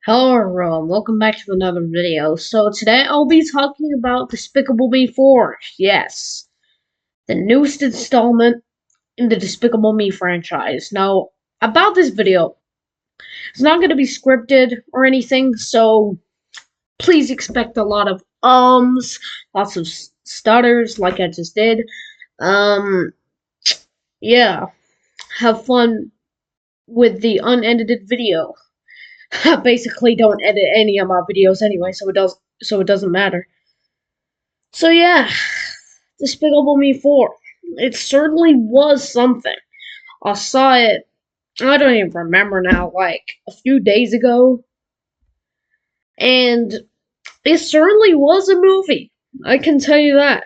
Hello everyone, welcome back to another video. So today I'll be talking about Despicable Me 4. Yes, the newest installment in the Despicable Me franchise. Now, about this video, it's not going to be scripted or anything, so please expect a lot of lots of stutters like I just did. Yeah, have fun with the unedited video. I basically don't edit any of my videos anyway, so it doesn't matter. So yeah, Despicable Me 4. It certainly was something. I saw it, I don't even remember now, like a few days ago. And it certainly was a movie. I can tell you that.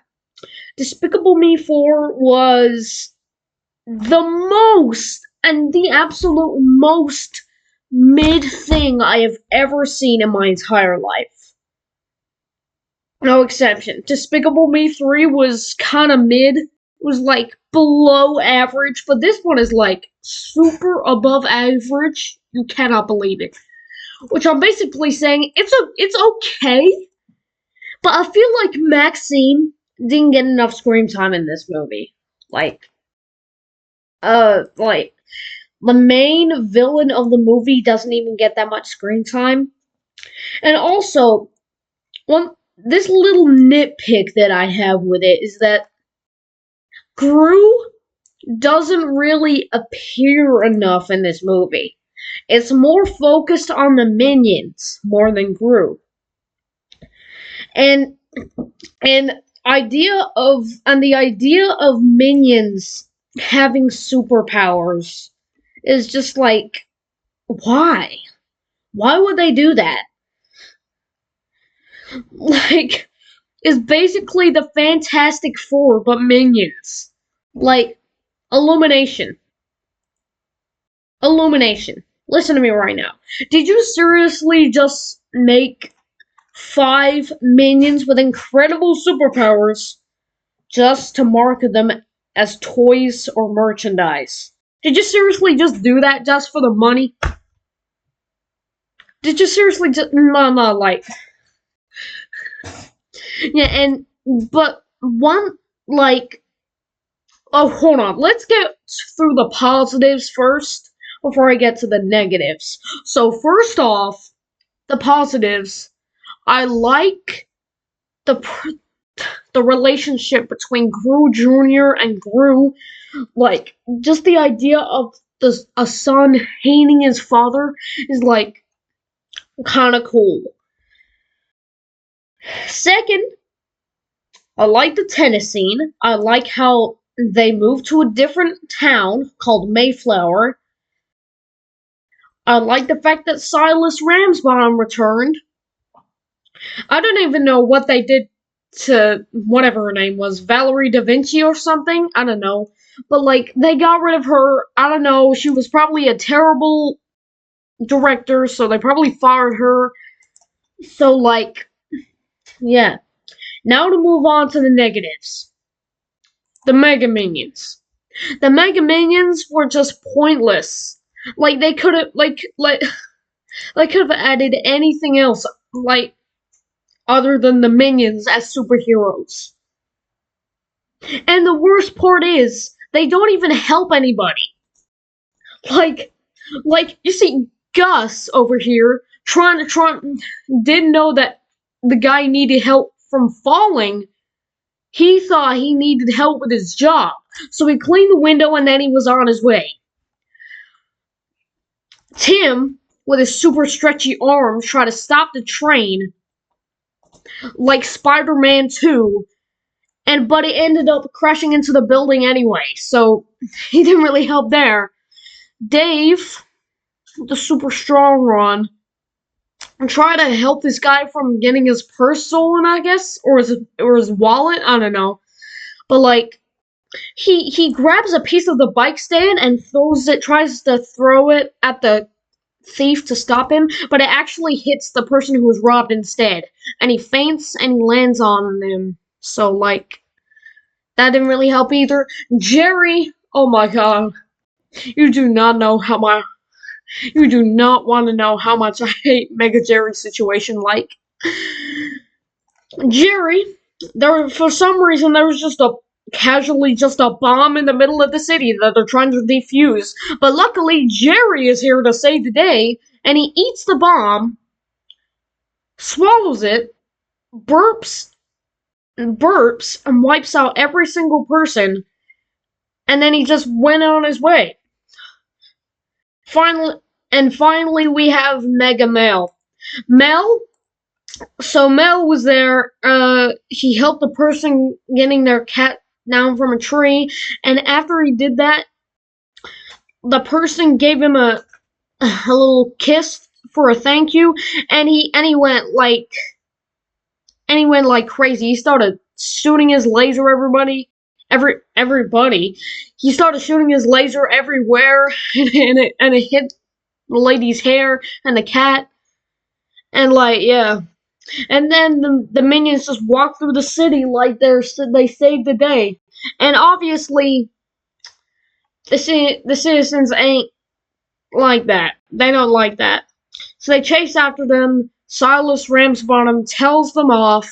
Despicable Me 4 was the most and the absolute most mid thing I have ever seen in my entire life. No exception. Despicable Me 3 was kind of mid. It was like below average, but this one is like super above average. You cannot believe it. Which I'm basically saying it's okay, but I feel like Maxine didn't get enough screen time in this movie. Like the main villain of the movie doesn't even get that much screen time. And also, this little nitpick that I have with it is that Gru doesn't really appear enough in this movie. It's more focused on the minions more than Gru. And the idea of minions having superpowers is just like, why? Why would they do that? Like, it's basically the Fantastic Four, but minions. Like, Illumination. Listen to me right now. Did you seriously just make 5 minions with incredible superpowers just to market them as toys or merchandise? Did you seriously just do that just for the money? Did you seriously just... No, like... Yeah, but one, like... Oh, hold on. Let's get through the positives first before I get to the negatives. So, first off, the positives. I like the relationship between Gru Jr. and Gru. Like, just the idea of a son hating his father is, like, kind of cool. Second, I like the tennis scene. I like how they moved to a different town called Mayflower. I like the fact that Silas Ramsbottom returned. I don't even know what they did to whatever her name was, Valerie Da Vinci or something. I don't know. But, like, they got rid of her. I don't know. She was probably a terrible director, so they probably fired her. So, like, yeah. Now to move on to the negatives. The Mega Minions. The Mega Minions were just pointless. Like, they could have, they could have added anything else, like, other than the minions as superheroes. And the worst part is, they don't even help anybody. Like, you see, Gus over here didn't know that the guy needed help from falling. He thought he needed help with his job, so he cleaned the window and then he was on his way. Tim, with his super stretchy arms, tried to stop the train, like Spider-Man 2, but it ended up crashing into the building anyway, so he didn't really help there. Dave, the super strong one, tried to help this guy from getting his purse stolen, I guess, or his wallet, I don't know. But, like, he grabs a piece of the bike stand and tries to throw it at the thief to stop him, but it actually hits the person who was robbed instead. And he faints and he lands on him. So, like, that didn't really help either. Jerry, oh my god. You do not know how You do not want to know how much I hate Mega Jerry's situation. Like, Jerry, for some reason there was just a bomb in the middle of the city that they're trying to defuse. But luckily Jerry is here to save the day, and he eats the bomb, swallows it, burps, and wipes out every single person, and then he just went on his way. Finally we have Mega Mel. Mel Mel was there. He helped the person getting their cat down from a tree, and after he did that, the person gave him a little kiss for a thank you, and he went like crazy. He started shooting his laser everybody. He started shooting his laser everywhere, and it hit the lady's hair and the cat, and yeah. And then the minions just walk through the city like they saved the day. And obviously, the citizens ain't like that. They don't like that. So they chase after them. Silas Ramsbottom tells them off,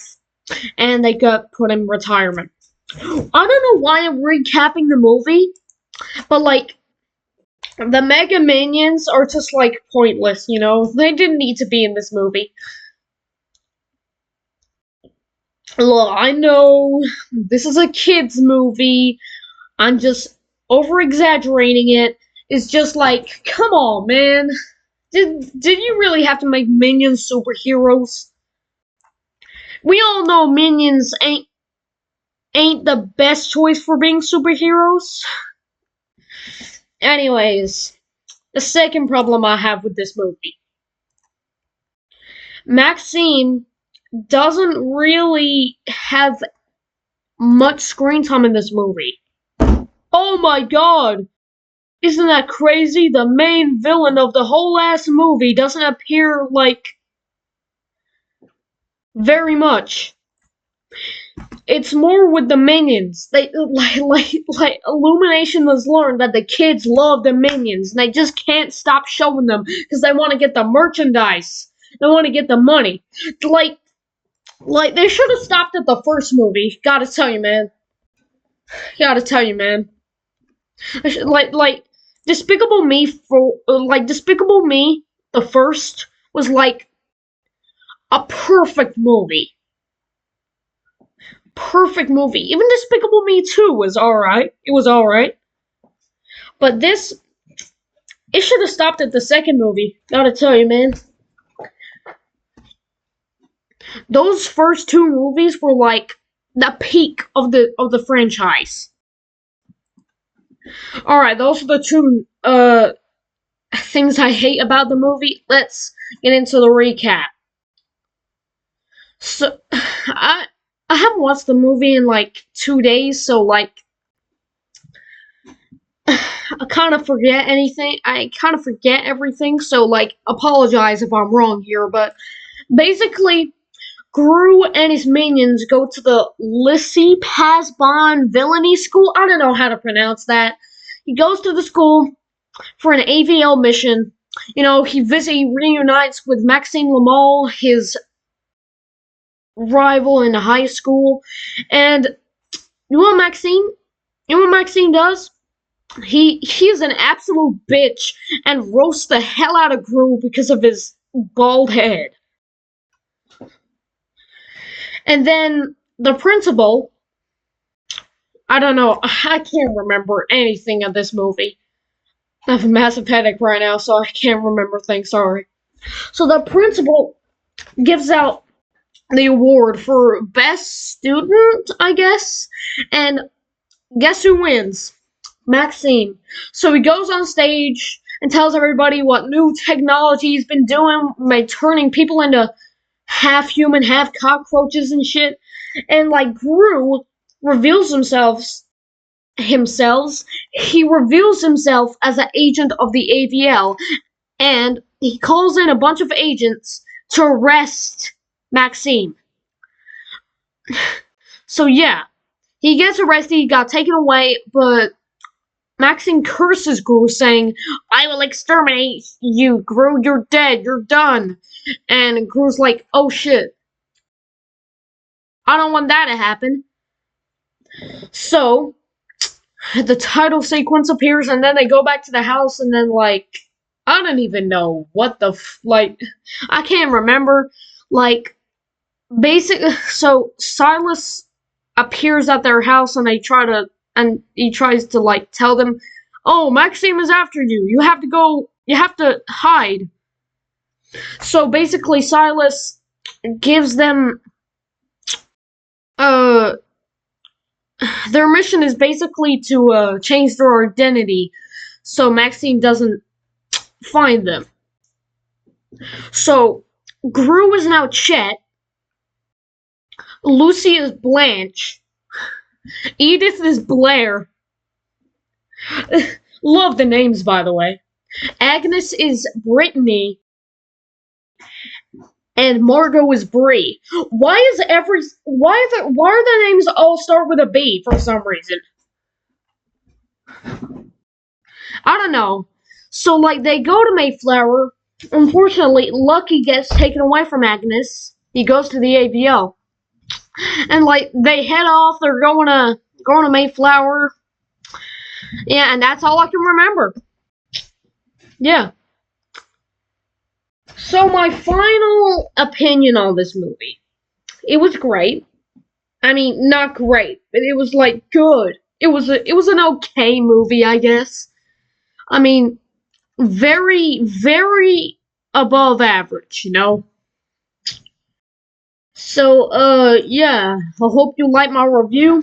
and they got put in retirement. I don't know why I'm recapping the movie, but the Mega Minions are just pointless, you know? They didn't need to be in this movie. Look, I know this is a kids movie. I'm just over exaggerating it. It's just come on, man. Did you really have to make Minions superheroes? We all know Minions ain't the best choice for being superheroes. Anyways, the second problem I have with this movie. Maxine doesn't really have much screen time in this movie. Oh my god! Isn't that crazy? The main villain of the whole ass movie doesn't appear very much. It's more with the minions. They Illumination has learned that the kids love the minions, and they just can't stop showing them because they want to get the merchandise. They want to get the money. They should have stopped at the first movie. Gotta tell you, man. Despicable Me Despicable Me, the first was a perfect movie. Perfect movie. Even Despicable Me 2 was alright. It was alright. But it should have stopped at the second movie. Gotta tell you, man. Those first two movies were the peak of the franchise. Alright, those are the two things I hate about the movie. Let's get into the recap. So I haven't watched the movie in 2 days, so I kind of forget anything. I kind of forget everything, so apologize if I'm wrong here, but basically Gru and his minions go to the Lissy Pasbon Villainy School. I don't know how to pronounce that. He goes to the school for an AVL mission. You know, he reunites with Maxime Lamal, his rival in high school. And you know what Maxime does? He's an absolute bitch and roasts the hell out of Gru because of his bald head. And then the principal, I don't know, I can't remember anything of this movie. I have a massive headache right now, so I can't remember things, sorry. So the principal gives out the award for best student, I guess, and guess who wins? Maxine. So he goes on stage and tells everybody what new technology he's been doing by turning people into half human, half cockroaches and shit. And Gru reveals himself. He reveals himself as an agent of the AVL, and he calls in a bunch of agents to arrest Maxime. So yeah, he gets arrested, he got taken away, but Maxine curses Gru, saying, "I will exterminate you, Gru, you're dead, you're done." And Gru's like, "Oh shit, I don't want that to happen." So, the title sequence appears, and then they go back to the house, and then, like, I don't even know what the, like, I can't remember. Like, so Silas appears at their house, and and he tries to, like, tell them, "Oh, Maxime is after you. You have to go, you have to hide." So basically, Silas gives them, uh, their mission is basically to, change their identity so Maxime doesn't find them. So, Gru is now Chet, Lucy is Blanche, Edith is Blair. Love the names, by the way. Agnes is Brittany, and Margot is Bree. Why are the names all start with a B for some reason? I don't know. So, like, they go to Mayflower. Unfortunately, Lucky gets taken away from Agnes. He goes to the AVO. And, like, they head off. They're going to Mayflower. Yeah, and that's all I can remember. Yeah. So, my final opinion on this movie. It was great. I mean, not great, but it was, like, good. It was an okay movie, I guess. I mean, very, very above average, you know? So, yeah. I hope you like my review.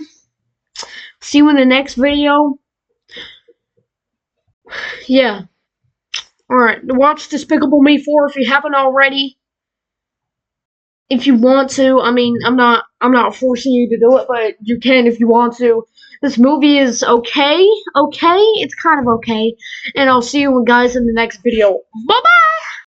See you in the next video. Yeah. Alright, watch Despicable Me 4 if you haven't already. If you want to. I mean, I'm not forcing you to do it, but you can if you want to. This movie is okay. Okay? It's kind of okay. And I'll see you guys in the next video. Bye-bye!